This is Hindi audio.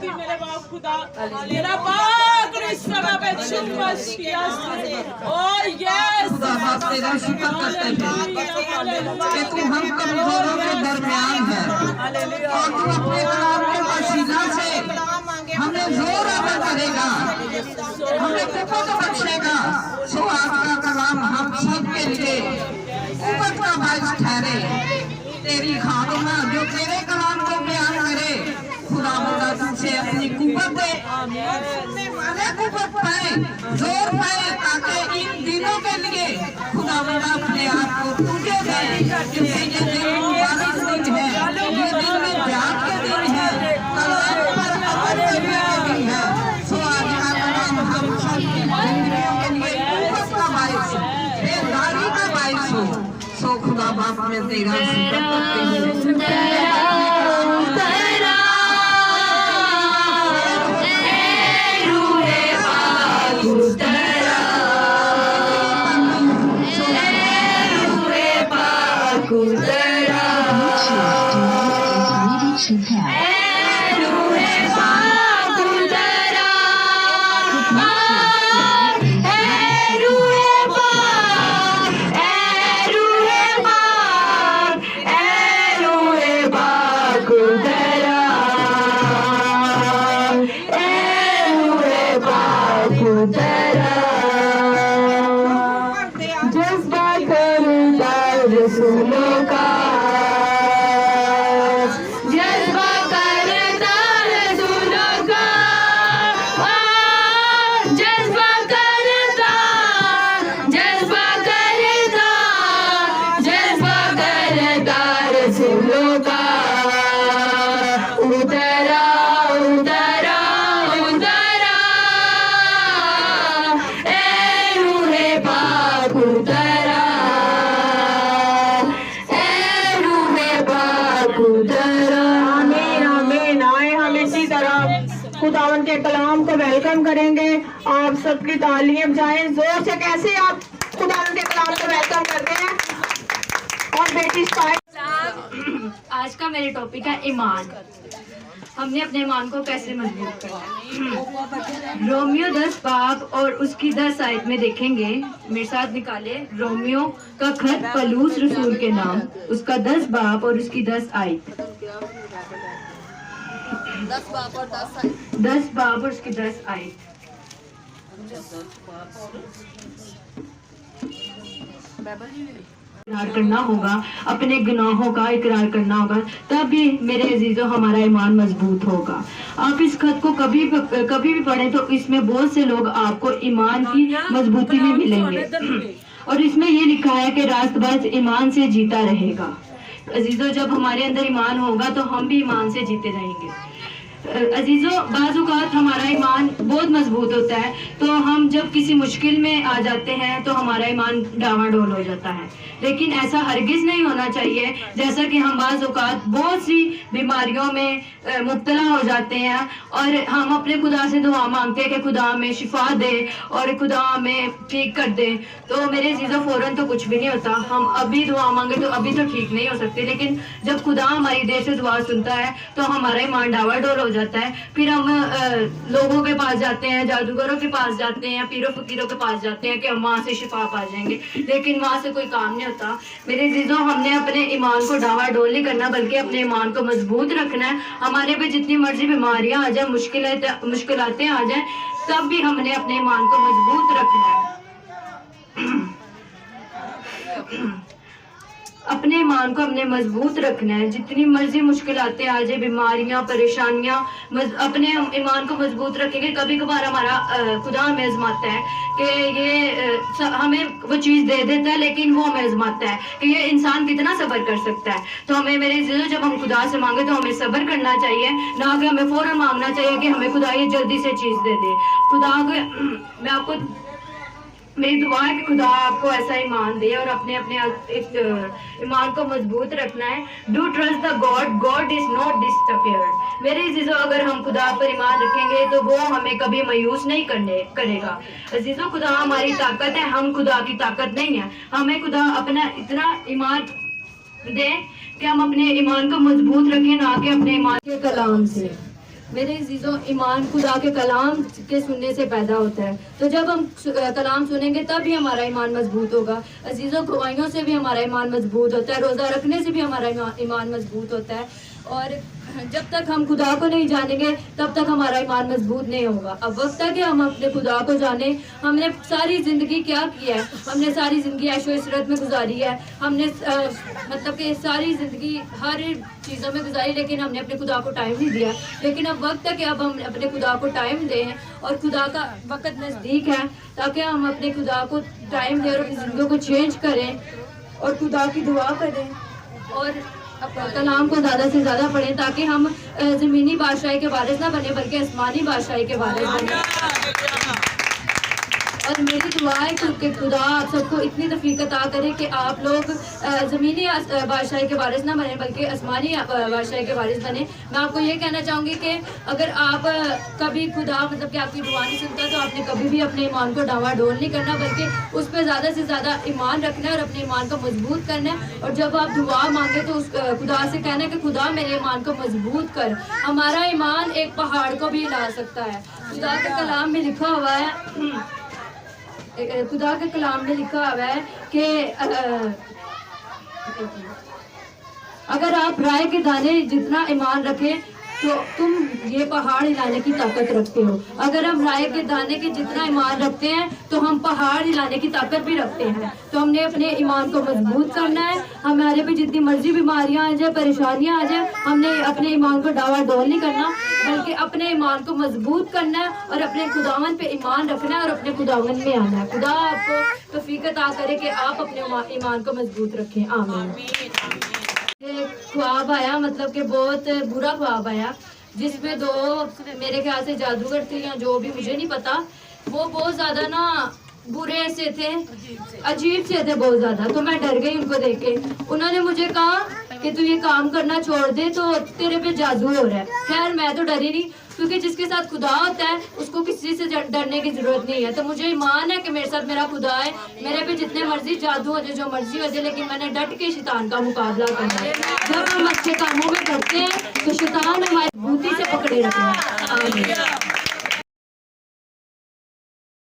Adi mere baap Khuda तेरा पाक रिश्ता पे चुम्मा शिया से Oh yes खुदा बाप तेरा शुक्र करते हैं कि तू हम कमजोरों के दरमियान है और तू अपने कलाम के वसीला से हमें जोर अदा करेगा, हमें कुव्वत बख्शेगा। सो आज का कलाम हम सब के लिए कुव्वत का बाइस ठहरे। तेरी खादमा जो तेरे कलाम को बयान करे, खुदा खुदा तुझसे अपनी कुव्वत दे, कुव्वत पाए, जोर पाए, ताकि इन दिनों के लिए खुदा खुदा अपने आप को तुझे दे, क्योंकि ये दिन मुबारक दिन है, ये दिन में प्यार के दिन है, कलाम पर अमल करने के दिन है। सो आज का कलाम हम सब की जिंदगियों के लिए कुव्वत का बाइस, बेदारी का बाइस हो। सो खुदा बाप में तेरा शुक्र करते हैं। खुदावन के कलाम को वेलकम करेंगे। आप सबकी तालियां बजाएं जोर से। कैसे आप खुदावन के कलाम को वेलकम करते हैं? और बेटी आज का मेरे टॉपिक है ईमान। हमने अपने ईमान को कैसे मजबूत करना। रोमियो 10 बाब और उसकी 10 आयत में देखेंगे, मेरे साथ निकाले। रोमियो का खत पलूस रसूल के नाम, उसका 10 बाब और उसकी 10 आयत। 10 बाब और उसकी 10 आयत। इकरार करना होगा, अपने गुनाहों का इकरार करना होगा, तभी मेरे अजीजों हमारा ईमान मजबूत होगा। आप इस खत को कभी भी पढ़ें तो इसमें बहुत से लोग आपको ईमान की मजबूती में मिलेंगे और इसमें ये लिखा है कि रास्तबाज ईमान से जीता रहेगा। अजीजों, जब हमारे अंदर ईमान होगा तो हम भी ईमान से जीते रहेंगे। अजीजों, बाज़-औक़ात हमारा ईमान बहुत मजबूत होता है, तो हम जब किसी मुश्किल में आ जाते हैं तो हमारा ईमान डावाडोल हो जाता है, लेकिन ऐसा हरगिज़ नहीं होना चाहिए। जैसा कि हम बाज़-औक़ात बहुत सी बीमारियों में मुब्तला हो जाते हैं और हम अपने खुदा से दुआ मांगते हैं कि खुदा हमें शिफा दे और खुदा हमें ठीक कर दे, तो मेरे अजीज़ों फ़ौरन तो कुछ भी नहीं होता। हम अभी दुआ मांगे तो अभी तो ठीक नहीं हो सकते, लेकिन जब खुदा हमारी देर से दुआ सुनता है तो हमारा ईमान डावाडोल हो जाता है। फिर हम लोगों के पास जाते हैं, जादूगरों के पास जाते हैं, पीरों फकीरों के पास जाते हैं कि हम वहाँ से शिफा पा जाएंगे, लेकिन वहाँ से कोई काम नहीं होता। मेरे अजीजों, हमने अपने ईमान को डावाडोल नहीं करना, बल्कि अपने ईमान को मजबूत रखना है। हमारे पे जितनी मर्जी बीमारियां आ जाए, मुश्किलातें आ जाए, तब भी हमने अपने ईमान को मजबूत रखना है। अपने ईमान को हमने मजबूत रखना है। जितनी मर्जी मुश्किलातें आ जाए, बीमारियां, परेशानियां, अपने ईमान को मजबूत रखेंगे। कभी कभार हमारा खुदा हमें आजमाता है कि ये हमें वो चीज़ दे देता है, लेकिन वो हमें आजमाता है कि ये इंसान कितना सब्र कर सकता है। तो हमें, मेरे अज़ीज़ों, जब हम खुदा से मांगे तो हमें सब्र करना चाहिए, ना कि हमें फ़ौरन मांगना चाहिए कि हमें खुदा ये जल्दी से चीज़ दे दे। खुदा को, मैं आपको, मेरी दुआ है कि खुदा आपको ऐसा ईमान दे और अपने ईमान को मजबूत रखना है। Do trust the God, God is not disappeared. मेरे अजीजों, अगर हम खुदा पर ईमान रखेंगे तो वो हमें कभी मायूस नहीं करेगा। अजीजों, खुदा हमारी ताकत है, हम खुदा की ताकत नहीं है। हमें खुदा अपना इतना ईमान दे कि हम अपने ईमान को मजबूत रखें, ना कि अपने ईमान के कलाम से। मेरे अजीजों, ईमान खुदा के कलाम के सुनने से पैदा होता है। तो जब हम कलाम सुनेंगे तब भी हमारा ईमान मजबूत होगा। अजीजों, गवाहियों से भी हमारा ईमान मजबूत होता है, रोज़ा रखने से भी हमारा ईमान मजबूत होता है। और जब तक हम खुदा को नहीं जानेंगे तब तक हमारा ईमान मजबूत नहीं होगा। अब वक्त है कि हम अपने खुदा को जाने। हमने सारी ज़िंदगी क्या किया है? हमने सारी ज़िंदगी ऐशो इशरत में गुजारी है। हमने मतलब कि सारी ज़िंदगी हर चीज़ों में गुजारी, लेकिन हमने अपने खुदा को टाइम नहीं दिया। लेकिन अब वक्त है कि अब हम अपने खुदा को टाइम दें, और खुदा का वक्त नज़दीक है, ताकि हम अपने खुदा को टाइम दें और अपनी ज़िंदगी को चेंज करें और खुदा की दुआ करें और कलाम को ज़्यादा से ज़्यादा पढ़ें, ताकि हम ज़मीनी बादशाही के वारिस ना बने बल्कि आसमानी बादशाही के वारिस बने। और मेरी दुआ है कि खुदा आप सबको इतनी तौफीक अता करे कि आप लोग ज़मीनी बादशाही के वारिस ना बने बल्कि आसमानी बादशाही के वारिस बने। मैं आपको ये कहना चाहूँगी कि अगर आप कभी खुदा मतलब कि आपकी दुआ नहीं सुनता तो आपने कभी भी अपने ईमान को डावाडोल नहीं करना, बल्कि उस पर ज़्यादा से ज़्यादा ईमान रखना है और अपने ईमान को मजबूत करना है। और जब आप दुआ मांगे तो उस खुदा से कहना है कि खुदा मेरे ईमान को मजबूत कर। हमारा ईमान एक पहाड़ को भी हिला सकता है। खुदा के कलाम में लिखा हुआ है, खुदा के कलाम में लिखा हुआ है कि अगर आप राय के दाने जितना ईमान रखें तो तुम ये पहाड़ हिलाने की ताकत रखते हो। अगर हम राय के दाने के जितना ईमान रखते हैं तो हम पहाड़ हिलाने की ताकत भी रखते हैं। तो हमने अपने ईमान को मजबूत करना है। हमारे पे जितनी मर्जी बीमारियां आ जाए, परेशानियां आ जाए, हमने अपने ईमान को डावाडोल नहीं करना, बल्कि अपने ईमान को मजबूत करना है और अपने खुदावन पे ईमान रखना है और अपने खुदावन में आना है। खुदा आपको तौफीक अता करे कि आप अपने ईमान को मजबूत रखें। आमीन। ख्वाब आया, मतलब कि बहुत बुरा ख्वाब आया, जिसमें दो मेरे ख्याल से जादूगर थे या जो भी, मुझे नहीं पता। वो बहुत ज़्यादा ना बुरे से थे, अजीब से थे बहुत ज़्यादा। तो मैं डर गई उनको देख के। उन्होंने मुझे कहा कि तू ये काम करना छोड़ दे, तो तेरे पे जादू हो रहा है। खैर मैं तो डरी नहीं, क्योंकि जिसके साथ खुदा होता है उसको किसी से डरने की जरूरत नहीं है। तो मुझे ईमान है कि मेरे साथ मेरा खुदा है। मेरे पे जितने मर्जी जादू हो जाए, जो मर्जी हो जाए, लेकिन मैंने डट के शैतान का मुकाबला करना है। जब हम अच्छे कामों में करते हैं तो शैतान हमारी बूती से पकड़े रखना है। आमीन।